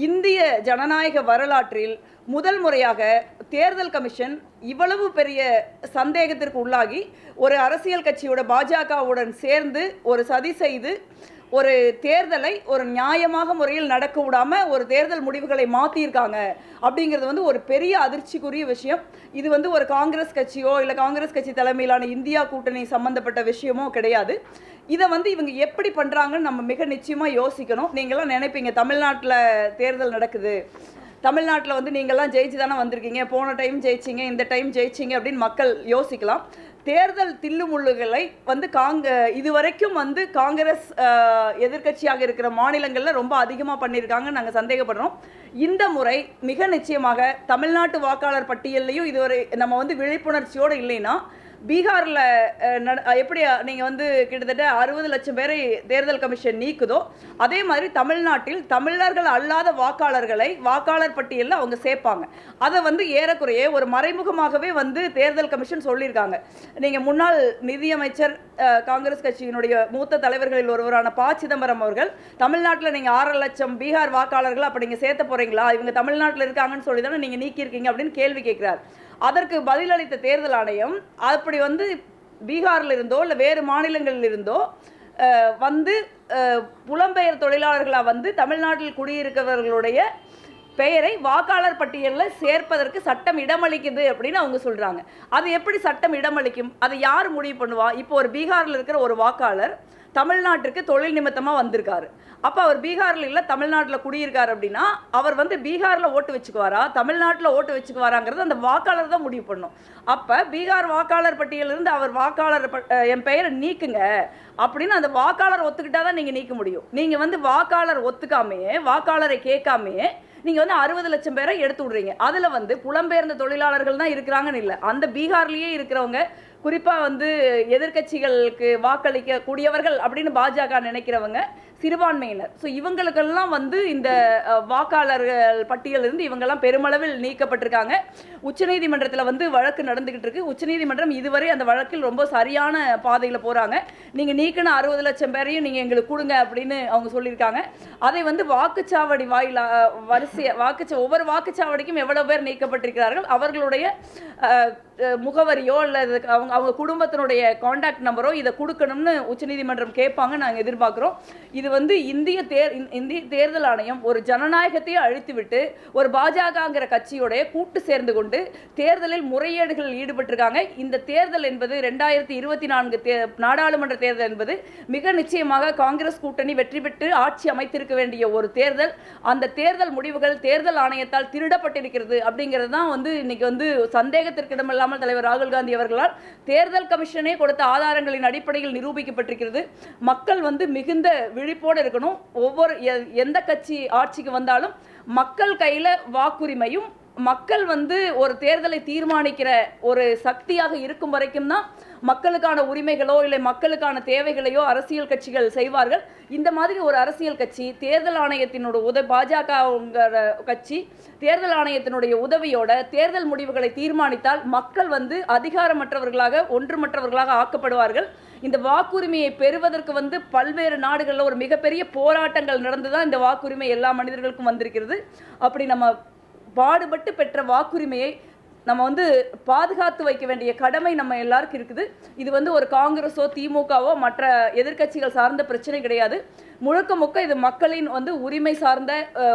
இந்திய ஜனநாயக வரலாற்றில் முதல் முறையாக தேர்தல் கமிஷன் இவ்வளவு பெரிய சந்தேகத்திற்கு உள்ளாகி ஒரு அரசியல் கட்சியோட பாஜகவுடன் சேர்ந்து ஒரு சதி செய்து ஒரு தேர்தலை ஒரு நியாயமாக முறையில் நடக்க விடாமல் ஒரு தேர்தல் முடிவுகளை மாற்றியிருக்காங்க அப்படிங்கிறது ஒரு பெரிய அதிர்ச்சிக்குரிய விஷயம். இது ஒரு காங்கிரஸ் கட்சியோ இல்லை காங்கிரஸ் கட்சி தலைமையிலான இந்தியா கூட்டணி சம்பந்தப்பட்ட விஷயமோ கிடையாது. இதை இவங்க எப்படி பண்ணுறாங்கன்னு நம்ம மிக நிச்சயமாக யோசிக்கணும். நீங்களாம் நினைப்பீங்க தமிழ்நாட்டில் தேர்தல் நடக்குது, தமிழ்நாட்டில் நீங்கள்லாம் ஜெயிச்சு தானே வந்திருக்கீங்க, போன டைம் ஜெயிச்சிங்க, இந்த டைம் ஜெயிச்சிங்க அப்படின்னு மக்கள் யோசிக்கலாம். தேர்தல் தில்லுமுள்ளுகளை இதுவரைக்கும் காங்கிரஸ் எதிர்க்கட்சியாக இருக்கிற மாநிலங்களில் ரொம்ப அதிகமாக பண்ணியிருக்காங்கன்னு நாங்கள் சந்தேகப்படுறோம். இந்த முறை மிக நிச்சயமாக தமிழ்நாட்டு வாக்காளர் பட்டியல்லையும் இதுவரை நம்ம விழிப்புணர்ச்சியோடு இல்லைன்னா பீகாரில் எப்படி நீங்கள் கிட்டத்தட்ட 60 லட்சம் பேரை தேர்தல் கமிஷன் நீக்குதோ அதே மாதிரி தமிழ்நாட்டில் தமிழர்கள் அல்லாத வாக்காளர்களை வாக்காளர் பட்டியலில் அவங்க சேர்ப்பாங்க. அதை ஏறக்குறைய ஒரு மறைமுகமாகவே தேர்தல் கமிஷன் சொல்லியிருக்காங்க. நீங்கள் முன்னாள் நிதியமைச்சர் காங்கிரஸ் கட்சியினுடைய மூத்த தலைவர்களில் ஒருவரான ப. சிதம்பரம் அவர்கள் தமிழ்நாட்டில் நீங்கள் 6 லட்சம் பீகார் வாக்காளர்கள் அப்போ நீங்கள் சேர்த்த போகிறீங்களா, இவங்க தமிழ்நாட்டில் இருக்காங்கன்னு சொல்லி தானே நீங்கள் நீக்கியிருக்கீங்க அப்படின்னு கேள்வி கேட்குறார். அதற்கு பதிலளித்த தேர்தல் ஆணையம் அப்படி பீகாரில் இருந்தோ இல்லை வேறு மாநிலங்களில் இருந்தோ புலம்பெயர் தொழிலாளர்களாக தமிழ்நாட்டில் குடியிருக்கிறவர்களுடைய பெயரை வாக்காளர் பட்டியலில் சேர்ப்பதற்கு சட்டம் இடமளிக்குது அப்படின்னு அவங்க சொல்கிறாங்க. அது எப்படி சட்டம் இடமளிக்கும்? அதை யார் முடிவு பண்ணுவா? இப்போ ஒரு பீகாரில் இருக்கிற ஒரு வாக்காளர் தமிழ்நாட்டிற்கு தொழில் நிமித்தமாக வந்திருக்காரு. அப்போ அவர் பீகாரில் இல்லை தமிழ்நாட்டில் குடியிருக்கார் அப்படின்னா அவர் பீகாரில் ஓட்டு வச்சுக்குவாரா தமிழ்நாட்டில் ஓட்டு வச்சுக்குவாராங்கிறது அந்த வாக்காளர் தான் முடிவு பண்ணும். அப்போ பீகார் வாக்காளர் பட்டியலிருந்து அவர் வாக்காளர் என் பெயரை நீக்குங்க அப்படின்னு அந்த வாக்காளர் ஒத்துக்கிட்டா தான் நீங்கள் நீக்க முடியும். நீங்கள் வாக்காளர் ஒத்துக்காமையே வாக்காளரை கேட்காமையே நீங்கள் 60 லட்சம் பேரை எடுத்து விடுறீங்க. அதில் புலம்பெயர்ந்த தொழிலாளர்கள் தான் இருக்கிறாங்கன்னு இல்லை, அந்த பீகார்லேயே இருக்கிறவங்க குறிப்பாக எதிர்கட்சிகளுக்கு வாக்களிக்க கூடியவர்கள் அப்படின்னு பாஜக நினைக்கிறவங்க சிறுபான்மையினர். ஸோ இவங்களுக்கெல்லாம் இந்த வாக்காளர்கள் பட்டியலிருந்து இவங்கெல்லாம் பெருமளவில் நீக்கப்பட்டிருக்காங்க. உச்சநீதிமன்றத்தில் வழக்கு நடந்துகிட்டு இருக்கு. உச்சநீதிமன்றம் இதுவரை அந்த வழக்கில் ரொம்ப சரியான பாதையில் போகிறாங்க. நீங்கள் நீக்கின 60 லட்சம் பேரையும் நீங்கள் எங்களுக்கு கொடுங்க அப்படின்னு அவங்க சொல்லியிருக்காங்க. அதை வாக்குச்சாவடி ஒவ்வொரு வாக்குச்சாவடிக்கும் எவ்வளவு பேர் நீக்கப்பட்டிருக்கிறார்கள், அவர்களுடைய முகவரியோ இல்லை அவங்க குடும்பத்தினுடைய கான்டாக்ட் நம்பரோ இதை கொடுக்கணும்னு உச்சநீதிமன்றம் கேட்பாங்க நாங்கள் எதிர்பார்க்குறோம். இது இந்திய தேர்தல் ஆணையம் ஒரு ஜனநாயகத்தையே அழித்துவிட்டு ஒரு பாஜகங்கிற கட்சியோடைய கூட்டு சேர்ந்து கொண்டு தேர்தலில் முறையீடுகளில் ஈடுபட்டிருக்காங்க. இந்த தேர்தல் என்பது 2024 நாடாளுமன்ற தேர்தல் என்பது மிக நிச்சயமாக காங்கிரஸ் கூட்டணி வெற்றி பெற்று ஆட்சி அமைத்திருக்க வேண்டிய ஒரு தேர்தல். அந்த தேர்தல் முடிவுகள் தேர்தல் ஆணையத்தால் திருடப்பட்டிருக்கிறது அப்படிங்கிறது தான் இன்னைக்கு சந்தேகத்திற்கு இடமில்லாமல் தலைவர் ராகுல் காந்தி அவர்களால் தேர்தல் கமிஷனே கொடுத்த ஆதாரங்களின் அடிப்படையில் நிரூபிக்கப்பட்டிருக்கிறது. மக்கள் மிகுந்த விழிப்போடு இருக்கணும். எந்த கட்சி ஆட்சிக்கு வந்தாலும் மக்கள் கையில் வாக்குரிமையும் மக்கள் ஒரு தேர்தலை தீர்மானிக்கிற ஒரு சக்தியாக இருக்கும் வரைக்கும் தான் மக்களுக்கான உரிமைகளோ இல்லை மக்களுக்கான தேவைகளையோ அரசியல் கட்சிகள் செய்வார்கள். இந்த மாதிரி ஒரு அரசியல் கட்சி தேர்தல் ஆணையத்தினோட பாஜக கட்சி தேர்தல் ஆணையத்தினுடைய உதவியோட தேர்தல் முடிவுகளை தீர்மானித்தால் மக்கள் அதிகாரமற்றவர்களாக ஒன்றுமற்றவர்களாக ஆக்கப்படுவார்கள். இந்த வாக்குரிமையை பெறுவதற்கு பல்வேறு நாடுகளில் ஒரு மிகப்பெரிய போராட்டங்கள் நடந்துதான் இந்த வாக்குரிமை எல்லா மனிதர்களுக்கும் வந்திருக்கிறது. அப்படி நம்ம பாடுபட்டு பெற்ற வாக்குரிமையை நம்ம பாதுகாத்து வைக்க வேண்டிய கடமை நம்ம எல்லாருக்கும் இருக்குது. இது ஒரு காங்கிரஸோ திமுகவோ மற்ற எதிர்க்கட்சிகள் சார்ந்த பிரச்சனை கிடையாது. முழுக்க முழுக்க இது மக்களின் உரிமை சார்ந்த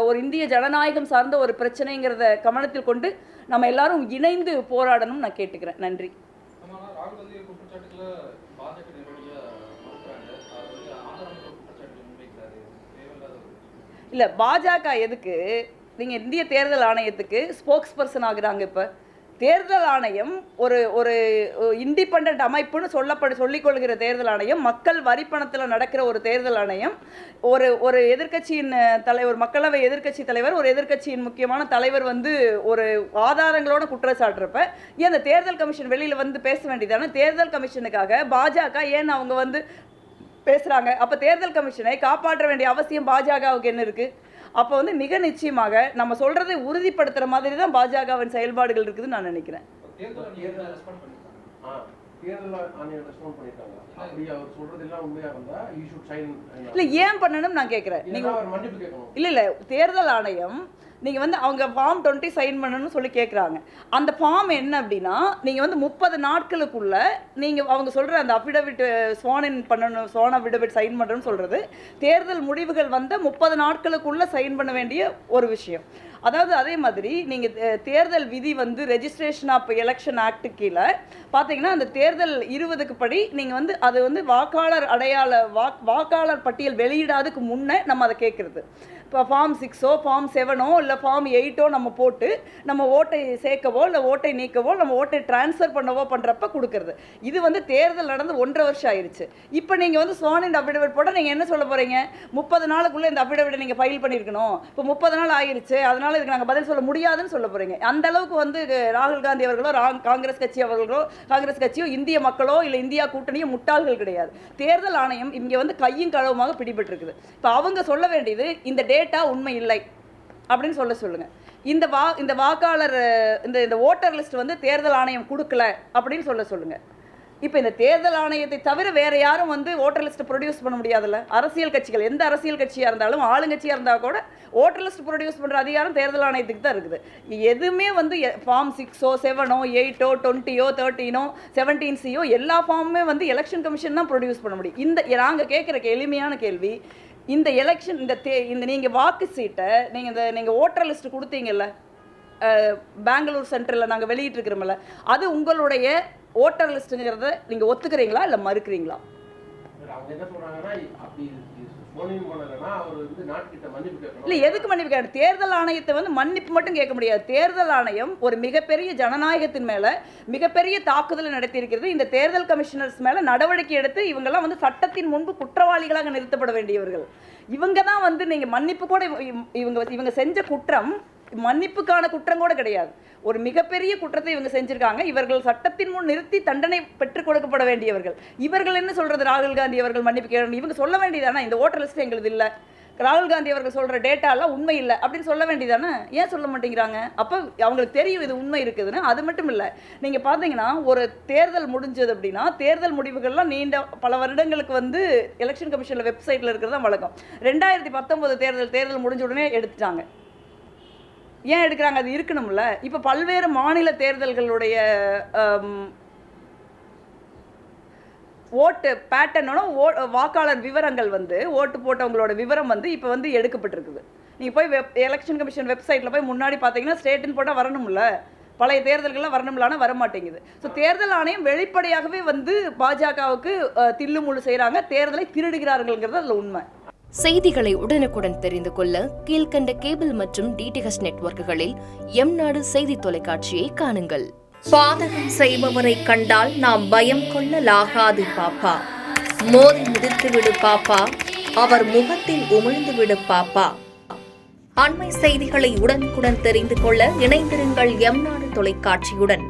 ஒரு இந்திய ஜனநாயகம் சார்ந்த ஒரு பிரச்சனைங்கிறத கவனத்தில் கொண்டு நம்ம எல்லாரும் இணைந்து போராடணும் நான் கேட்டுக்கிறேன். நன்றி. இல்லை, பாஜக எதுக்கு நீங்கள் இந்திய தேர்தல் ஆணையத்துக்கு ஸ்போக்ஸ் பர்சன் ஆகுறாங்க? இப்போ தேர்தல் ஆணையம் ஒரு இண்டிபெண்ட் அமைப்புன்னு சொல்லிக்கொள்கிற தேர்தல் ஆணையம், மக்கள் வரிப்பணத்தில் நடக்கிற ஒரு தேர்தல் ஆணையம், ஒரு எதிர்க்கட்சியின் தலைவர், மக்களவை எதிர்க்கட்சி தலைவர், ஒரு எதிர்க்கட்சியின் முக்கியமான தலைவர் ஒரு ஆதாரங்களோட குற்றச்சாட்டுறப்ப ஏன் அந்த தேர்தல் கமிஷன் வெளியில் பேச வேண்டியதானே? தேர்தல் கமிஷனுக்காக பாஜக ஏன் அவங்க பேசுகிறாங்க? அப்போ தேர்தல் கமிஷனை காப்பாற்ற வேண்டிய அவசியம் பாஜகவுக்கு என்ன இருக்குது? அப்போ மிக நிச்சயமாக நம்ம சொல்றதை உறுதிப்படுத்துற மாதிரி தான் பாஜகவின் செயல்பாடுகள் இருக்குதுன்னு நான் நினைக்கிறேன். இல்ல ஏன் பண்ணணும் நான் கேக்குறேன். நீங்க இல்ல தேர்தல் ஆணையம் நீங்க வந்து அவங்க ஃபார்ம் 20 சைன் பண்ணணும்னு சொல்லி கேட்குறாங்க. அந்த ஃபார்ம் என்ன அப்படின்னா நீங்க வந்து 30 நாட்களுக்குள்ள நீங்க அவங்க சொல்ற அந்த அஃபிடவிட் ஸ்வான் பண்ணணும், ஸ்வான் அஃபிடவிட் சைன் பண்ணணும்னு சொல்றது தேர்தல் முடிவுகள் வந்த 30 நாட்களுக்குள்ள சைன் பண்ண வேண்டிய ஒரு விஷயம். அதாவது அதே மாதிரி நீங்கள் தேர்தல் விதி வந்து ரெஜிஸ்ட்ரேஷன் ஆஃப் எலெக்ஷன் ஆக்ட் கீழே பார்த்தீங்கன்னா அந்த தேர்தல் 20க்கு படி நீங்கள் வந்து அது வந்து வாக்காளர் அடையாள வாக்காளர் பட்டியல் வெளியிடாதுக்கு முன்னே நம்ம அதை கேட்குறது. இப்போ ஃபார்ம் 6ஓ ஃபார்ம் 7ஓ இல்லை ஃபார்ம் 8ஓ நம்ம போட்டு நம்ம ஓட்டை சேர்க்கவோ இல்லை ஓட்டை நீக்கவோ நம்ம ஓட்டை டிரான்ஸ்ஃபர் பண்ணவோ பண்ணுறப்ப கொடுக்குறது. இது வந்து தேர்தல் நடந்து 1.5 வருஷம் ஆயிடுச்சு. இப்போ நீங்கள் வந்து ஸ்வான் அண்ட் அஃபிடவிட் போட்டால் நீங்கள் என்ன சொல்ல போகிறீங்க? 30 நாளுக்குள்ளே இந்த அஃபிடவிட்டை நீங்கள் ஃபைல் பண்ணியிருக்கணும், இப்போ 30 நாள் ஆயிடுச்சு, அதனால் இதுக்கு நாங்கள் பதில் சொல்ல முடியாதுன்னு சொல்ல போகிறீங்க. அந்த அளவுக்கு வந்து ராகுல் காந்தி அவர்களோ காங்கிரஸ் கட்சியோ இந்திய மக்களோ இல்லை இந்தியா கூட்டணியோ முட்டாள்கள் கிடையாது. தேர்தல் ஆணையம் இங்கே வந்து கையும் களவுமாக பிடிபட்டிருக்குது. இப்போ அவங்க சொல்ல வேண்டியது இந்த டேட்டா உண்மை இல்லை அப்படின்னு சொல்லுங்க. இந்த வாக்காளர் இந்த ஓட்டர் லிஸ்ட் வந்து தேர்தல் ஆணையம் கொடுக்கல அப்படின்னு சொல்லுங்க. இப்போ இந்த தேர்தல் ஆணையத்தை தவிர வேற யாரும் வந்து ஓட்டர் லிஸ்ட் ப்ரொடியூஸ் பண்ண முடியாதுல்ல. அரசியல் கட்சிகள் எந்த அரசியல் கட்சியாக இருந்தாலும் ஆளுங்கட்சியாக இருந்தால் கூட ஓட்டர் லிஸ்ட் ப்ரொடியூஸ் பண்ணுற அதிகாரம் தேர்தல் ஆணையத்துக்கு தான் இருக்குது. எதுவுமே வந்து ஃபார்ம் 6ஓ 7ஓ 8ஓ 20ஓ 13ஓ 17C எல்லா ஃபார்முமே வந்து எலெக்ஷன் கமிஷன் தான் ப்ரொடியூஸ் பண்ண முடியும். நாங்கள் கேட்குற எளிமையான கேள்வி, இந்த எலெக்ஷன் இந்த நீங்கள் வாக்கு சீட்டை நீங்கள் ஓட்டர் லிஸ்ட் கொடுத்தீங்கல்ல பெங்களூர் சென்டரில் நாங்கள் வெளியிட்டிருக்கிறோம்ல, அது உங்களுடைய ஓட்டர் லிஸ்ட்டுங்கிறத நீங்கள் ஒத்துக்கிறீங்களா இல்லை மறுக்கிறீங்களா? இல்லை எதுக்கு மன்னிப்பு கேட்க? தேர்தல் ஆணையத்தை வந்து மன்னிப்பு மட்டும் கேட்க முடியாது. தேர்தல் ஆணையம் ஒரு மிகப்பெரிய ஜனநாயகத்தின் மேலே மிகப்பெரிய தாக்குதலை நடத்தியிருக்கிறது. இந்த தேர்தல் கமிஷனர்ஸ் மேலே நடவடிக்கை எடுத்து இவங்கெல்லாம் வந்து சட்டத்தின் முன்பு குற்றவாளிகளாக நிறுத்தப்பட வேண்டியவர்கள். இவங்க தான் வந்து நீங்கள் மன்னிப்பு கூட இவங்க செஞ்ச குற்றம் மன்னிப்புக்கான குற்றம் கூட கிடையாது. ஒரு மிகப்பெரிய குற்றத்தை இவங்க செஞ்சிருக்காங்க. இவர்கள் சட்டத்தின் முன் நிறுத்தி தண்டனை பெற்றுக் கொடுக்கப்பட வேண்டியவர்கள். இவர்கள் என்ன சொல்றது? ராகுல் காந்தி அவர்கள் மன்னிப்பு கேட்கணும். இவங்க சொல்ல வேண்டியதானே இந்த ஓட்டர் லிஸ்ட் எங்களுக்கு இல்லை, ராகுல் காந்தி அவர்கள் சொல்ற டேட்டாலாம் உண்மை இல்லை அப்படின்னு சொல்ல வேண்டியதானே? ஏன் சொல்ல மாட்டேங்கிறாங்க? அப்போ அவங்களுக்கு தெரியும் இது உண்மை இருக்குதுன்னு. அது மட்டும் இல்லை, நீங்கள் பார்த்தீங்கன்னா ஒரு தேர்தல் முடிஞ்சது அப்படின்னா தேர்தல் முடிவுகள்லாம் நீண்ட பல வருடங்களுக்கு வந்து எலெக்ஷன் கமிஷனில் வெப்சைட்டில் இருக்கிறது தான் வழக்கம். 2019 தேர்தல் முடிஞ்ச உடனே எடுத்துட்டாங்க. ஏன் எடுக்கிறாங்க? அது இருக்கணும்ல. இப்போ பல்வேறு மாநில தேர்தல்களுடைய ஓட்டு பேட்டர்னோட வாக்காளர் விவரங்கள் வந்து ஓட்டு போட்டவங்களோட விவரம் வந்து இப்போ வந்து எடுக்கப்பட்டிருக்குது. நீங்கள் போய் எலெக்ஷன் கமிஷன் வெப்சைட்டில் போய் முன்னாடி பார்த்தீங்கன்னா ஸ்டேட்டுன்னு போட்டால் வரணும்ல, பழைய தேர்தல்கள்லாம் வரணும்லான வர மாட்டேங்குது. ஸோ தேர்தல் ஆணையம் வெளிப்படையாகவே வந்து பாஜகவுக்கு தில்லுமுள்ளு செய்கிறாங்க, தேர்தலை திருடுகிறார்கள்ங்கிறது அதில் உண்மை. செய்திகளை உடனுக்குடன் தெரிந்து கொள்ள கீழ்கண்ட கேபிள் மற்றும் டிடிஹெச் நெட்வொர்க்குகளில் எம்நாடு செய்தி தொலைக்காட்சியை காணுங்கள். பாதகம் செய்பவரை கண்டால் நாம் பயம் கொள்ளலாகாது பாப்பா, மோதி மிதித்து விடு பாப்பா, அவர் முகத்தில் உமிழ்ந்து விடு பாப்பா. அண்மை செய்திகளை உடனுக்குடன் தெரிந்து கொள்ள இணைந்திருங்கள் எம்நாடு தொலைக்காட்சியுடன்.